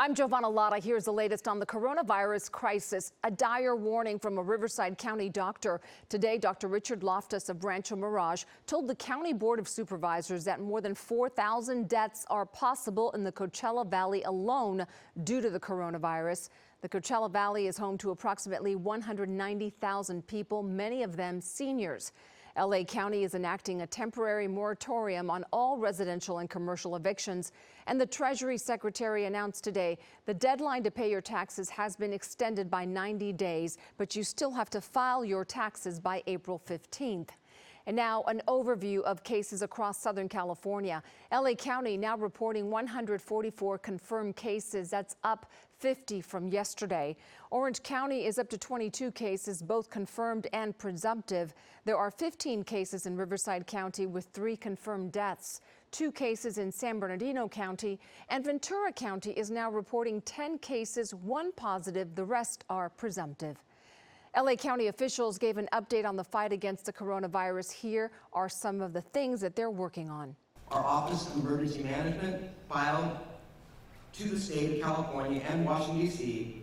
I'm Giovanna Lotta. Here's the latest on the coronavirus crisis. A dire warning from a Riverside County doctor. Today, Dr. Richard Loftus of Rancho Mirage told the County Board of Supervisors that more than 4,000 deaths are possible in the Coachella Valley alone due to the coronavirus. The Coachella Valley is home to approximately 190,000 people, many of them seniors. LA County is enacting a temporary moratorium on all residential and commercial evictions. And the Treasury Secretary announced today the deadline to pay your taxes has been extended by 90 days, but you still have to file your taxes by April 15th. And now an overview of cases across Southern California. LA County now reporting 144 confirmed cases. That's up 50 from yesterday. Orange County is up to 22 cases, both confirmed and presumptive. There are 15 cases in Riverside County with 3 confirmed deaths. 2 cases in San Bernardino County, and Ventura County is now reporting 10 cases, 1 positive. The rest are presumptive. LA County officials gave an update on the fight against the coronavirus. Here are some of the things that they're working on. Our Office of Emergency Management filed to the state of California and Washington, D.C.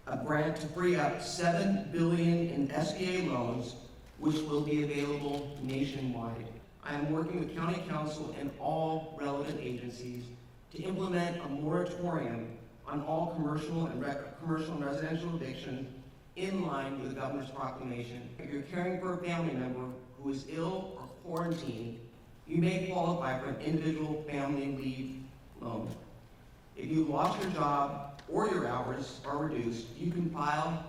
a grant to free up $7 billion in SBA loans, which will be available nationwide. I am working with County Council and all relevant agencies to implement a moratorium on all commercial and residential eviction in line with the governor's proclamation. If you're caring for a family member who is ill or quarantined, you may qualify for an individual family leave loan. If you've lost your job or your hours are reduced, you can file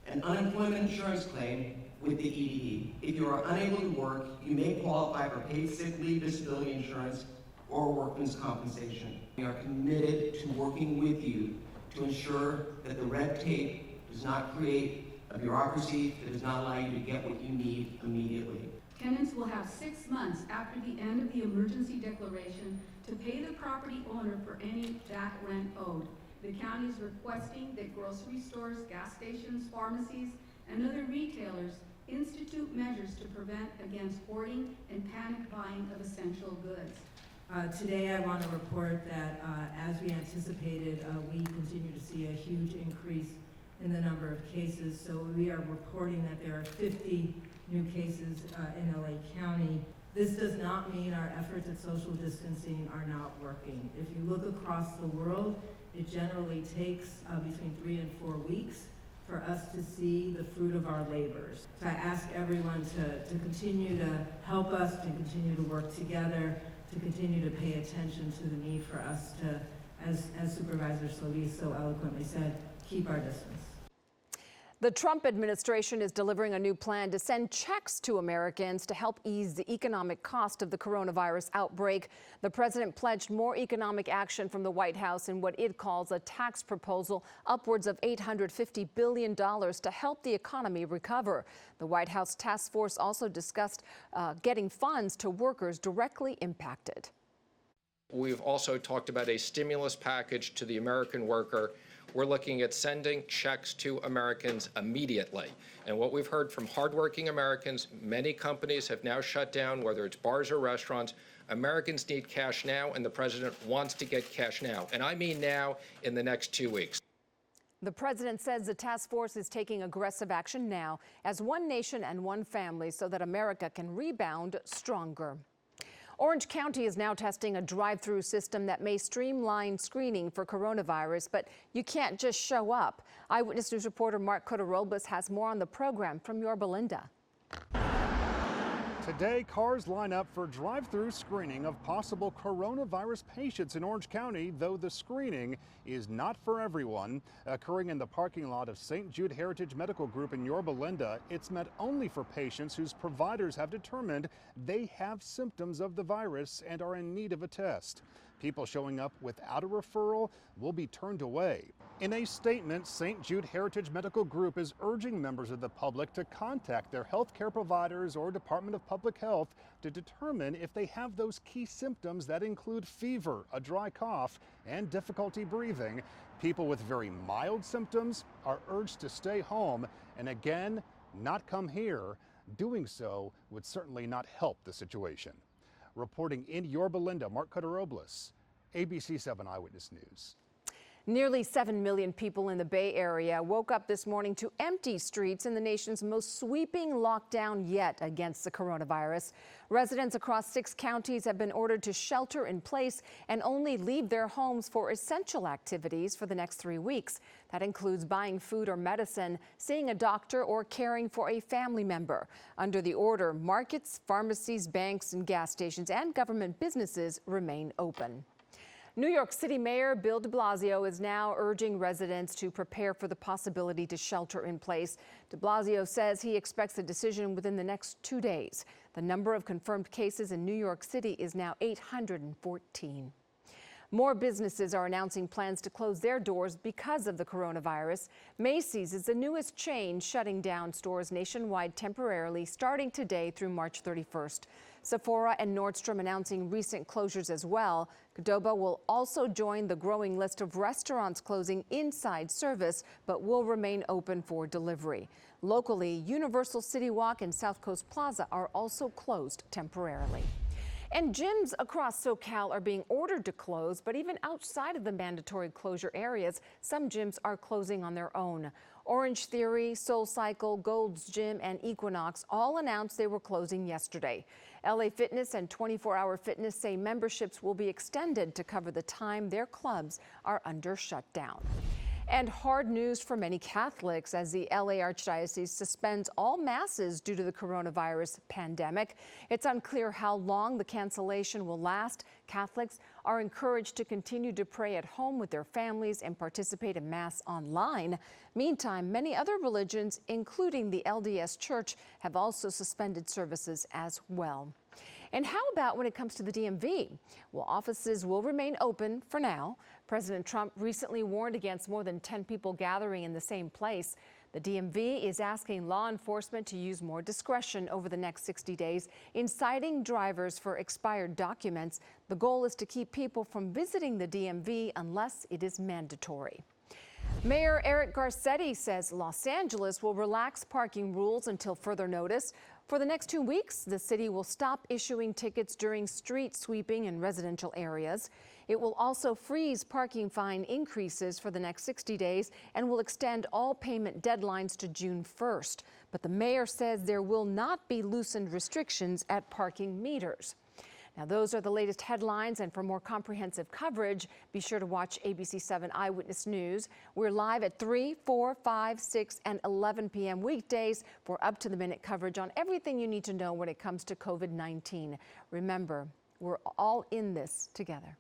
an unemployment insurance claim with the EDE. If you are unable to work, you may qualify for paid sick leave, disability insurance, or workman's compensation. We are committed to working with you to ensure that the red tape does not create a bureaucracy that does not allow you to get what you need immediately. Tenants will have 6 months after the end of the emergency declaration to pay the property owner for any back rent owed. The county is requesting that grocery stores, gas stations, pharmacies, and other retailers institute measures to prevent against hoarding and panic buying of essential goods. Today I want to report that as we anticipated, we continue to see a huge increase in the number of cases. So we are reporting that there are 50 new cases in LA County. This does not mean our efforts at social distancing are not working. If you look across the world, it generally takes between 3 and 4 weeks for us to see the fruit of our labors. So I ask everyone to continue to help us, to continue to work together, to continue to pay attention to the need for us to, as Supervisor Solis so eloquently said, keep our distance. The Trump administration is delivering a new plan to send checks to Americans to help ease the economic cost of the coronavirus outbreak. The president pledged more economic action from the White House in what it calls a tax proposal, upwards of $850 billion to help the economy recover. The White House task force also discussed getting funds to workers directly impacted. We've also talked about a stimulus package to the American worker. We're looking at sending checks to Americans immediately. And what we've heard from hardworking Americans, many companies have now shut down, whether it's bars or restaurants. Americans need cash now, and the president wants to get cash now. And I mean now, in the next 2 weeks. The president says the task force is taking aggressive action now as one nation and one family so that America can rebound stronger. Orange County is now testing a drive-through system that may streamline screening for coronavirus, but you can't just show up. Eyewitness News reporter Mark Cota-Robles has more on the program from Yorba Linda. Today, cars line up for drive-through screening of possible coronavirus patients in Orange County, though the screening is not for everyone. Occurring in the parking lot of St. Jude Heritage Medical Group in Yorba Linda, it's meant only for patients whose providers have determined they have symptoms of the virus and are in need of a test. People showing up without a referral will be turned away. In a statement, St. Jude Heritage Medical Group is urging members of the public to contact their healthcare providers or Department of Public Health to determine if they have those key symptoms that include fever, a dry cough, and difficulty breathing. People with very mild symptoms are urged to stay home and again, not come here. Doing so would certainly not help the situation. Reporting in Yorba Linda, Mark Cota-Robles, ABC 7 Eyewitness News. Nearly 7 million people in the Bay Area woke up this morning to empty streets in the nation's most sweeping lockdown yet against the coronavirus. Residents across 6 counties have been ordered to shelter in place and only leave their homes for essential activities for the next 3 weeks. That includes buying food or medicine, seeing a doctor, or caring for a family member. Under the order, markets, pharmacies, banks, and gas stations and government businesses remain open. New York City Mayor Bill de Blasio is now urging residents to prepare for the possibility to shelter in place. De Blasio says he expects a decision within the next 2 days. The number of confirmed cases in New York City is now 814. More businesses are announcing plans to close their doors because of the coronavirus. Macy's is the newest chain, shutting down stores nationwide temporarily starting today through March 31st. Sephora and Nordstrom announcing recent closures as well. Qdoba will also join the growing list of restaurants closing inside service, but will remain open for delivery. Locally, Universal City Walk and South Coast Plaza are also closed temporarily. And gyms across SoCal are being ordered to close, but even outside of the mandatory closure areas, some gyms are closing on their own. Orange Theory, Soul Cycle, Gold's Gym, and Equinox all announced they were closing yesterday. LA Fitness and 24-Hour Fitness say memberships will be extended to cover the time their clubs are under shutdown. And hard news for many Catholics as the LA Archdiocese suspends all masses due to the coronavirus pandemic. It's unclear how long the cancellation will last. Catholics are encouraged to continue to pray at home with their families and participate in Mass online. Meantime, many other religions, including the LDS Church, have also suspended services as well. And how about when it comes to the DMV? Well, offices will remain open for now. President Trump recently warned against more than 10 people gathering in the same place. The DMV is asking law enforcement to use more discretion over the next 60 days in citing drivers for expired documents. The goal is to keep people from visiting the DMV unless it is mandatory. Mayor Eric Garcetti says Los Angeles will relax parking rules until further notice. For the next 2 weeks, the city will stop issuing tickets during street sweeping in residential areas. It will also freeze parking fine increases for the next 60 days and will extend all payment deadlines to June 1st. But the mayor says there will not be loosened restrictions at parking meters. Now, those are the latest headlines, and for more comprehensive coverage, be sure to watch ABC 7 Eyewitness News. We're live at 3, 4, 5, 6, and 11 p.m. weekdays for up-to-the-minute coverage on everything you need to know when it comes to COVID-19. Remember, we're all in this together.